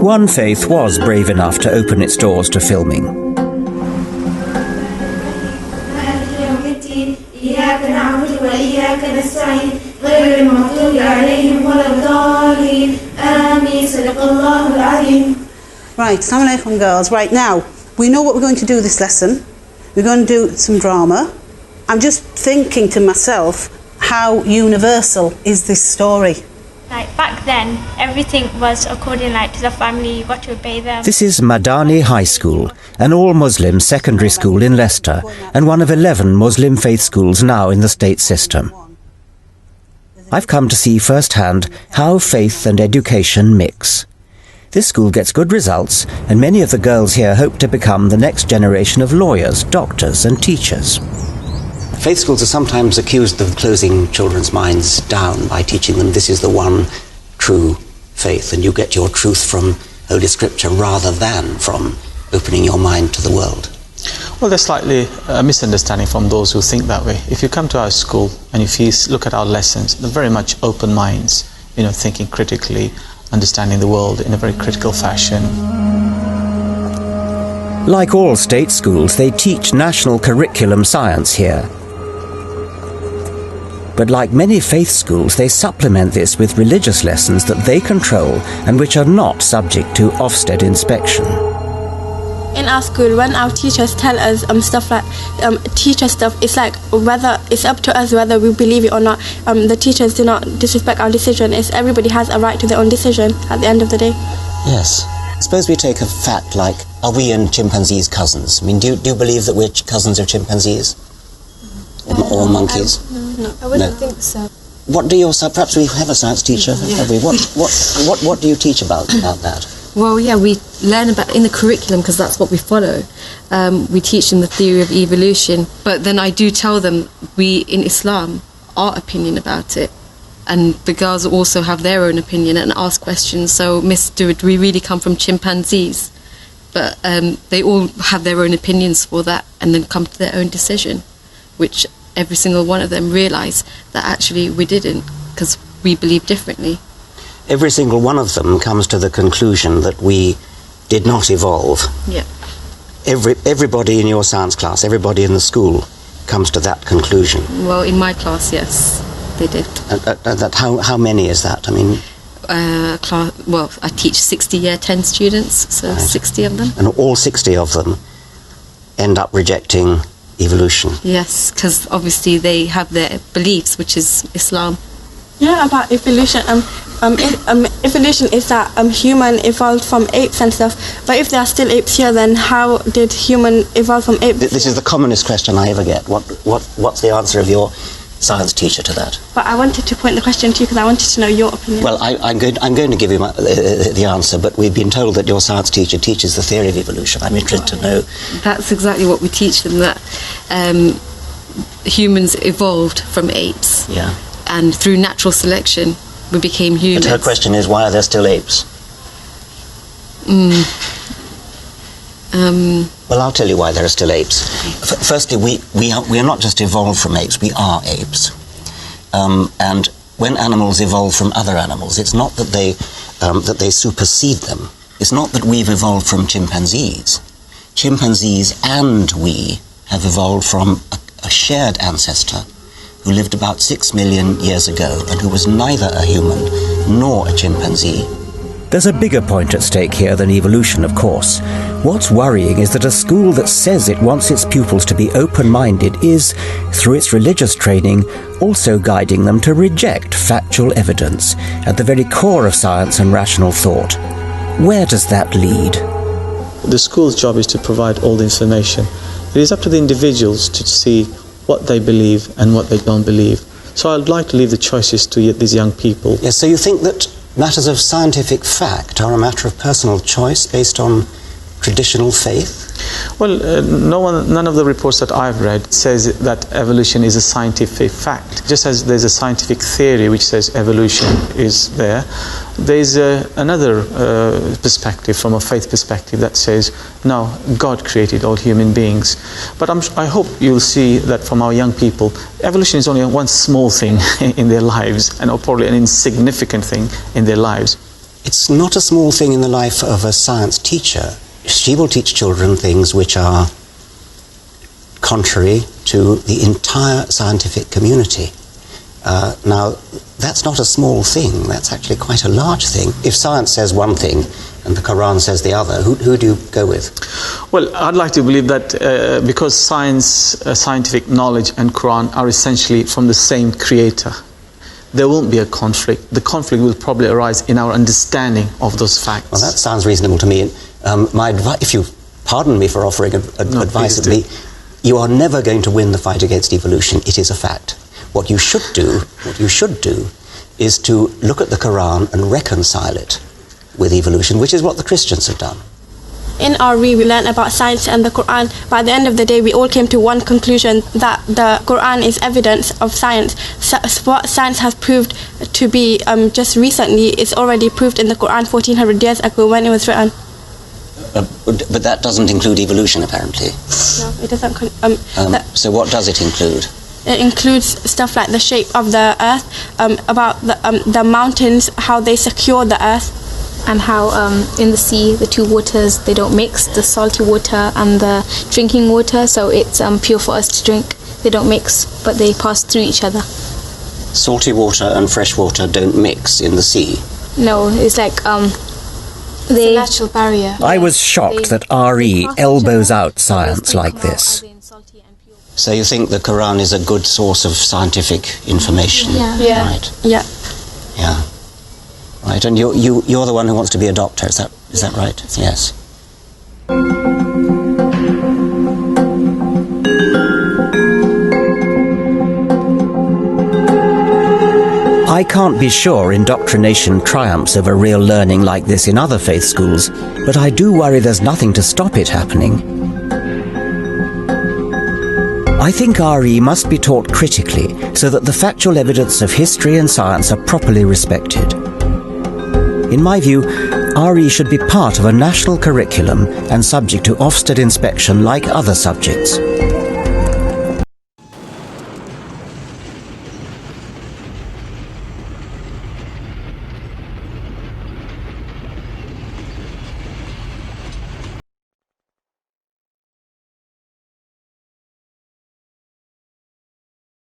One faith was brave enough to open its doors to filming. Right, assalamu alaikum girls. Right, now, we know what we're going to do this lesson. We're going to do some drama. I'm just thinking to myself, how universal is this story? Like back then, everything was according to the family, you got to obey them. This is Madani High School, an all-Muslim secondary school in Leicester, and one of 11 Muslim faith schools now in the state system. I've come to see firsthand how faith and education mix. This school gets good results, and many of the girls here hope to become the next generation of lawyers, doctors and teachers. Faith schools are sometimes accused of closing children's minds down by teaching them this is the one true faith, and you get your truth from Holy Scripture rather than from opening your mind to the world. Well, there's slightly a misunderstanding from those who think that way. If you come to our school and if you look at our lessons, they're very much open minds, thinking critically, understanding the world in a very critical fashion. Like all state schools, they teach national curriculum science here. But like many faith schools, they supplement this with religious lessons that they control and which are not subject to Ofsted inspection. In our school, when our teachers tell us stuff like teacher stuff, it's like whether it's up to us whether we believe it or not. The teachers do not disrespect our decision. Everybody has a right to their own decision at the end of the day. Yes. Suppose we take a fact like, are we and chimpanzees cousins? I mean, do you believe that we're cousins of chimpanzees? Or monkeys? No, I wouldn't think so. What do your perhaps we have a science teacher, have we? What do you teach about that? Well, yeah, we learn about in the curriculum because that's what we follow. We teach them the theory of evolution, but then I do tell them we in Islam our opinion about it, and the girls also have their own opinion and ask questions. So, Miss, do we really come from chimpanzees? But they all have their own opinions for that, and then come to their own decision, which every single one of them realise that actually we didn't, because we believe differently. Every single one of them comes to the conclusion that we did not evolve. Yeah. Everybody in your science class, everybody in the school comes to that conclusion. Well, in my class, yes, they did. How many is that? I mean, well, I teach 60 year 10 students, so right. 60 of them. And all 60 of them end up rejecting evolution. Yes, because obviously they have their beliefs, which is Islam. Yeah, about evolution. Evolution is that human evolved from apes and stuff. But if there are still apes here, then how did human evolve from apes? This is the commonest question I ever get. What's the answer of your science teacher to that? But I wanted to point the question to you because I wanted to know your opinion. Well, I'm going to give you the answer, but we've been told that your science teacher teaches the theory of evolution. I'm interested to know. That's exactly what we teach them, that humans evolved from apes. Yeah. And through natural selection, we became humans. But her question is, why are there still apes? Well, I'll tell you why there are still apes. Firstly, we are not just evolved from apes, we are apes. And when animals evolve from other animals, it's not that they supersede them. It's not that we've evolved from chimpanzees. Chimpanzees and we have evolved from a shared ancestor who lived about 6 million years ago and who was neither a human nor a chimpanzee. There's a bigger point at stake here than evolution, of course. What's worrying is that a school that says it wants its pupils to be open-minded is, through its religious training, also guiding them to reject factual evidence at the very core of science and rational thought. Where does that lead? The school's job is to provide all the information. It is up to the individuals to see what they believe and what they don't believe. So I'd like to leave the choices to these young people. Yes, so you think that matters of scientific fact are a matter of personal choice based on traditional faith? Well, none of the reports that I've read says that evolution is a scientific fact. Just as there's a scientific theory which says evolution is there's another perspective, from a faith perspective, that says, no, God created all human beings. But I hope you'll see that from our young people, evolution is only one small thing in their lives, and probably an insignificant thing in their lives. It's not a small thing in the life of a science teacher. She will teach children things which are contrary to the entire scientific community. Now, that's not a small thing, that's actually quite a large thing. If science says one thing and the Quran says the other, who do you go with? Well, I'd like to believe that because science, scientific knowledge and Quran are essentially from the same creator, there won't be a conflict. The conflict will probably arise in our understanding of those facts. Well, that sounds reasonable to me. My advice, if you pardon me for offering advice of me, you are never going to win the fight against evolution. It is a fact. What you should do is to look at the Quran and reconcile it with evolution, which is what the Christians have done. In RE, we learned about science and the Quran. By the end of the day, we all came to one conclusion, that the Quran is evidence of science. So what science has proved to be just recently is already proved in the Quran 1400 years ago when it was written. But that doesn't include evolution, apparently. No, it doesn't. So what does it include? It includes stuff like the shape of the earth, about the mountains, how they secure the earth. And how in the sea the two waters, they don't mix, the salty water and the drinking water, so it's pure for us to drink. They don't mix, but they pass through each other. Salty water and fresh water don't mix in the sea? No, it's like It's a natural barrier. I was shocked that RE elbows out science like this. So you think the Quran is a good source of scientific information? Yeah. Right. Yeah. Yeah. Right, and you're the one who wants to be a doctor, is that right? Yes. I can't be sure indoctrination triumphs over real learning like this in other faith schools, but I do worry there's nothing to stop it happening. I think RE must be taught critically so that the factual evidence of history and science are properly respected. In my view, RE should be part of a national curriculum and subject to Ofsted inspection like other subjects.